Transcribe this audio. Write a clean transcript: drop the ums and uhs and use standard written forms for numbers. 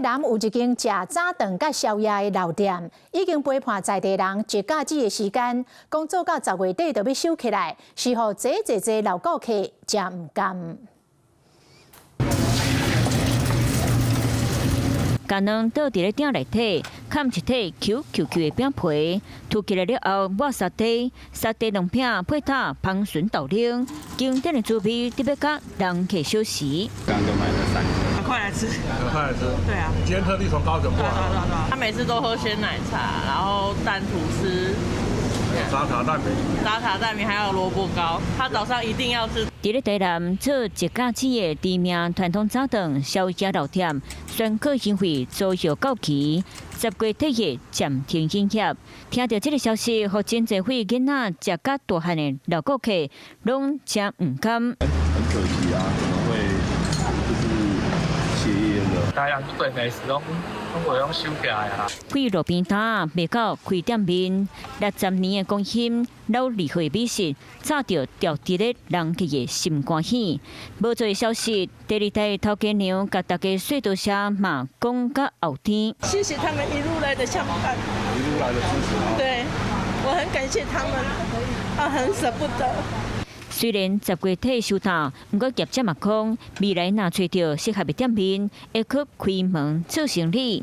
南有一間食早頓甲宵夜的老店，已經陪伴在地人一假日的時間，講做到10月底就要收起來，是互濟老顧客真唔甘。甲卵倒佇咧鼎內底，蓋一塊 QQQ 的餅皮，塗起來了後抹沙地，沙地兩片配搭芳醇豆奶，經典的滋味特別甲人客小食。剛剛就買了3個。很快來吃，很快來吃。對啊，今天特地從高雄過來。對。他每次都喝鮮奶茶，然後蛋吐司，沙茶蛋餅，還有蘿蔔糕。他早上一定要吃。佇咧台南做一假日的知名傳統早頓宵夜老店，宣告經費遭遇到期，10月底的暫停營業。聽到這個消息，互真濟歲囡仔食甲大漢的老顧客，攏真唔甘。很可惜啊，怎麼會就是歇業了？大家對美食攏會用收起來啊。開路邊攤賣到開店面，60年的光陰，老厲害美食，早就掉佇咧人客的心肝喜。無做消息，第二代頭家娘甲大家說多聲嘛，講甲後天。謝謝他們一路來的相伴，一路來的支持。對，我很感謝他們，很捨不得。雖然10月底收檔，不過業者嘛講，未來若找到適合的店面，會去開門做生意。